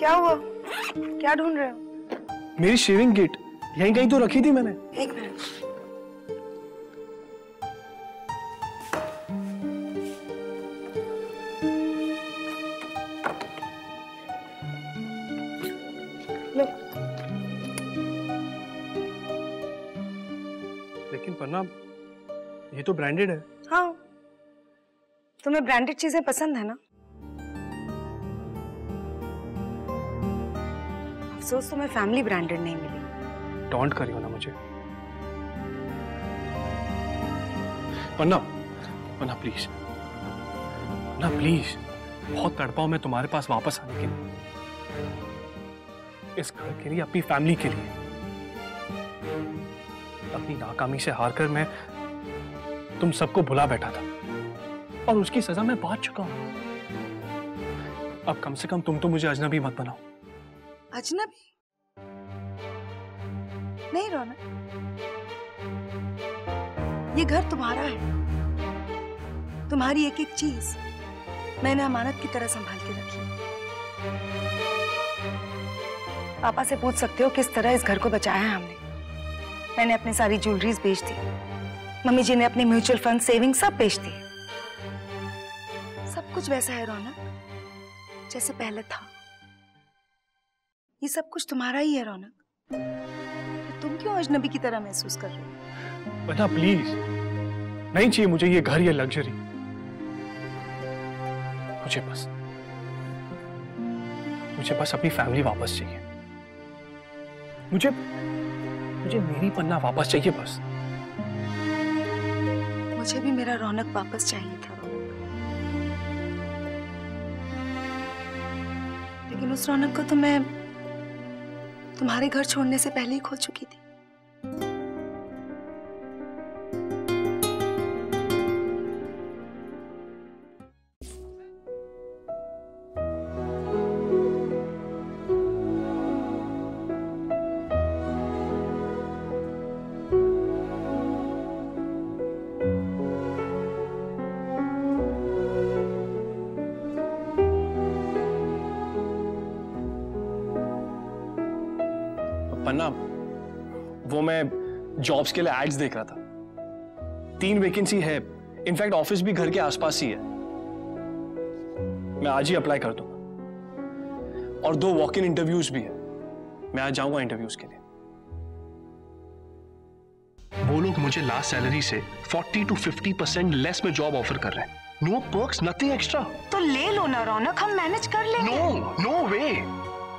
क्या हुआ? क्या ढूंढ रहे हो? मेरी शेविंग किट यहीं कहीं तो रखी थी मैंने। एक मिनट। लो। लेकिन पन्ना, ये तो ब्रांडेड है। हाँ, तुम्हें ब्रांडेड चीजें पसंद है ना? अफसोस तुम्हें फैमिली ब्रांडेड नहीं मिली। टॉन्ट करियो ना मुझे पन्ना। पन्ना प्लीज, पन्ना प्लीज, बहुत तड़पा हूं मैं तुम्हारे पास वापस आने के लिए, इस घर के लिए, अपनी फैमिली के लिए। अपनी नाकामी से हारकर मैं तुम सबको भुला बैठा था और उसकी सजा मैं पा चुका हूं। अब कम से कम तुम तो मुझे अजनबी मत बनाओ। अजनबी नहीं रौनक, ये घर तुम्हारा है। तुम्हारी एक एक चीज मैंने अमानत की तरह संभाल के रखी है। पापा से पूछ सकते हो किस तरह इस घर को बचाया है हमने। मैंने अपनी सारी ज्वेलरीज बेच दी, मम्मी जी ने अपने म्यूचुअल फंड सेविंग सब बेच दिए। सब कुछ वैसा है रौनक जैसे पहले था। ये सब कुछ तुम्हारा ही है रौनक। तुम क्यों अजनबी की तरह महसूस कर रहे हो? पन्ना प्लीज, नहीं चाहिए मुझे ये घर, ये लग्जरी। मुझे बस अपनी फैमिली वापस चाहिए। मुझे मेरी पन्ना वापस चाहिए बस। मुझे भी मेरा रौनक वापस चाहिए था रौनक, लेकिन उस रौनक को तो मैं तुम्हारे घर छोड़ने से पहले ही खो चुकी थी। पन्ना, वो मैं जॉब्स के लिए एड्स देख रहा था। 3 वैकेंसी है, इनफैक्ट ऑफिस भी घर के आसपास ही है। मैं आज ही अप्लाई कर दूंगा और 2 वॉक इन इंटरव्यूज भी है। मैं आज जाऊंगा इंटरव्यूज के लिए। वो लोग मुझे लास्ट सैलरी से 40 to 50% लेस में जॉब ऑफर कर रहे हैं। No perks, nothing extra. तो ले लो ना रौनक, हम मैनेज कर लेंगे। No way.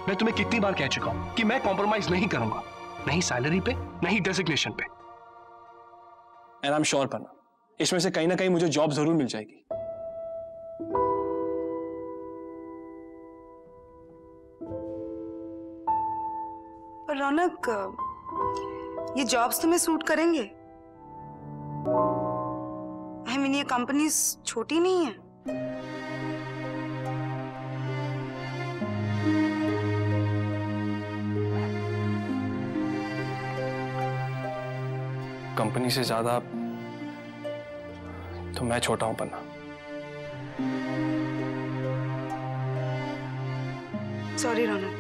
मैं तुम्हें कितनी बार कह चुका हूं कि मैं कॉम्प्रोमाइज नहीं करूंगा, नहीं सैलरी पे, नहीं डेजिग्नेशन पे। एंड आई एम श्योर पन्ना, इसमें से कहीं ना कहीं मुझे जॉब जरूर मिल जाएगी। पर रौनक, ये जॉब्स तुम्हें सूट करेंगे? आई मीन, ये कंपनीज छोटी नहीं है। कंपनी से ज्यादा तो मैं छोटा हूं पन्ना। सॉरी रौनक,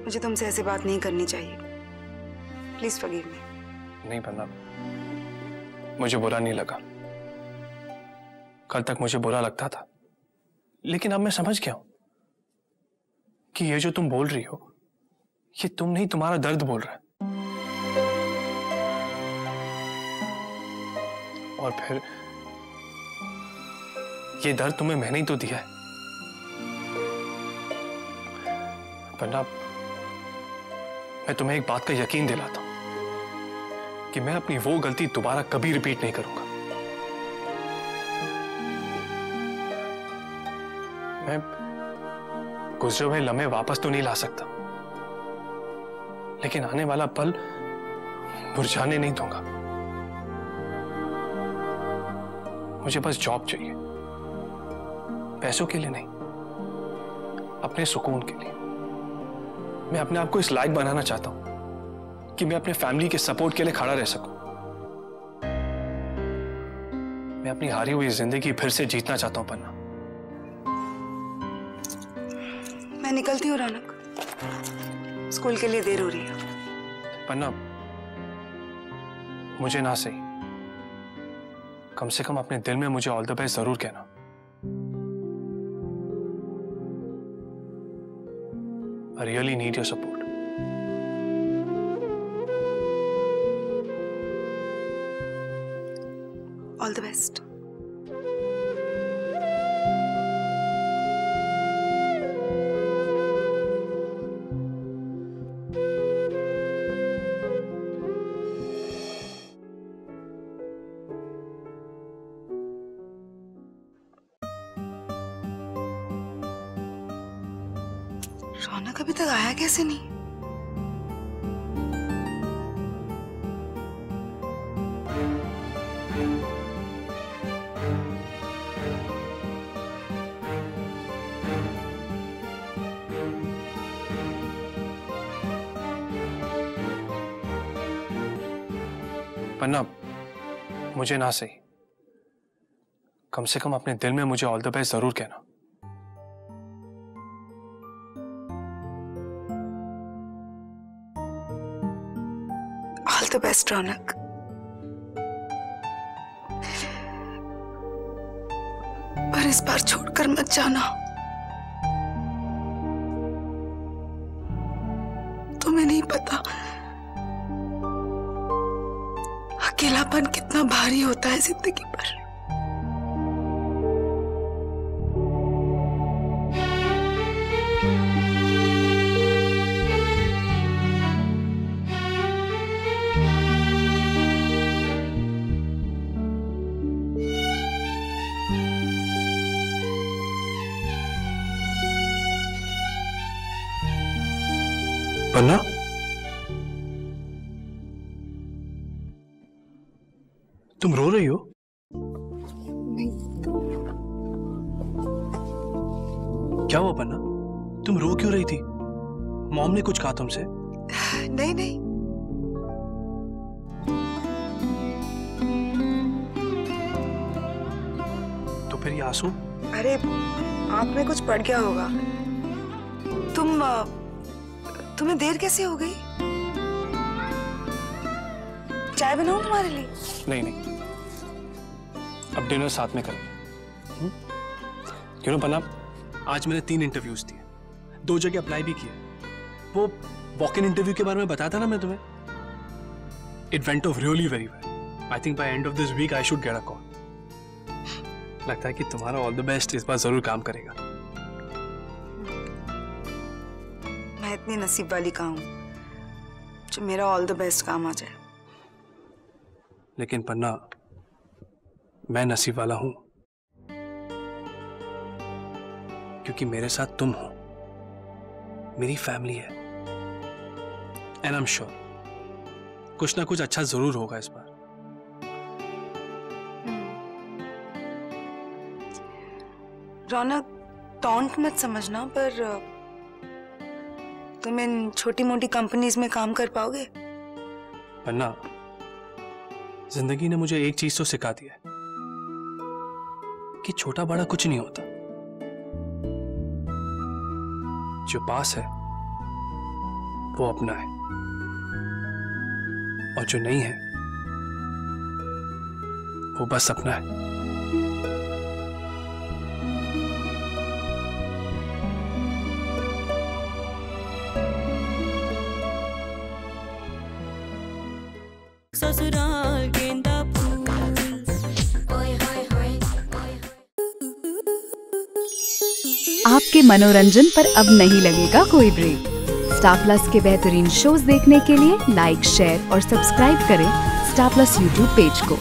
मुझे तुमसे ऐसी बात नहीं करनी चाहिए। Please forgive me. नहीं पन्ना, मुझे बुरा नहीं लगा। कल तक मुझे बुरा लगता था, लेकिन अब मैं समझ गया हूं कि ये जो तुम बोल रही हो, ये तुम नहीं, तुम्हारा दर्द बोल रहा है। और फिर ये दर्द तुम्हें मैंने ही तो दिया है। पन्ना, मैं तुम्हें एक बात का यकीन दिलाता हूं कि मैं अपनी वो गलती दोबारा कभी रिपीट नहीं करूंगा। मैं गुजरे हुए लम्हे वापस तो नहीं ला सकता, लेकिन आने वाला पल मुरझाने नहीं दूंगा। मुझे बस जॉब चाहिए, पैसों के लिए नहीं, अपने सुकून के लिए। मैं अपने आप को इस लायक बनाना चाहता हूं कि मैं अपने फैमिली के सपोर्ट के लिए खड़ा रह सकूं। मैं अपनी हारी हुई जिंदगी फिर से जीतना चाहता हूं पन्ना। मैं निकलती हूँ रौनक, स्कूल के लिए देर हो रही है। पन्ना, मुझे ना सही, कम से कम अपने दिल में मुझे ऑल द बेस्ट जरूर कहना। I really need your support. All the best. रौनक अभी तक आया कैसे नहीं? पन्ना, मुझे ना सही, कम से कम अपने दिल में मुझे ऑल द बेस्ट जरूर कहना। ऑल द बेस्ट रौनक। पर इस बार छोड़कर मत जाना। तुम्हें नहीं पता अकेलापन कितना भारी होता है जिंदगी पर। पन्ना, तुम रो रही हो? नहीं तो। क्या हुआ पन्ना? तुम रो क्यों रही थी? मॉम ने कुछ कहा तुमसे? नहीं नहीं, तो फिर ये आंसू? अरे आंख में कुछ पड़ गया होगा। तुम्हें देर कैसे हो गई? चाय बनाऊं तुम्हारे लिए? नहीं नहीं, अब डिनर साथ में करेंगे। क्यों ना पन्ना, आज मैंने 3 इंटरव्यूज दिए, 2 जगह अप्लाई भी किए। वो वॉक इन इंटरव्यू के बारे में बताया था ना मैं तुम्हें, it went off really very well. I think by end of this week I should get a call. लगता है कि तुम्हारा ऑल द बेस्ट इस बार जरूर काम करेगा। मैं इतनी नसीब वाली का हूं जो मेरा ऑल द बेस्ट काम आ जाए। लेकिन पन्ना, मैं नसीब वाला हूं क्योंकि मेरे साथ तुम हो, मेरी फैमिली है। एंड आई एम श्योर कुछ ना कुछ अच्छा जरूर होगा इस बार। रौनक, टॉन्ट मत समझना, पर तुम इन छोटी मोटी कंपनीज में काम कर पाओगे? पन्ना, जिंदगी ने मुझे एक चीज तो सिखा दी है कि छोटा बड़ा कुछ नहीं होता। जो पास है वो अपना है, और जो नहीं है वो बस अपना है। ससुराल गेंदा फूल। आपके मनोरंजन पर अब नहीं लगेगा कोई ब्रेक। स्टार प्लस के बेहतरीन शोज देखने के लिए लाइक, शेयर और सब्सक्राइब करें स्टार प्लस यूट्यूब पेज को।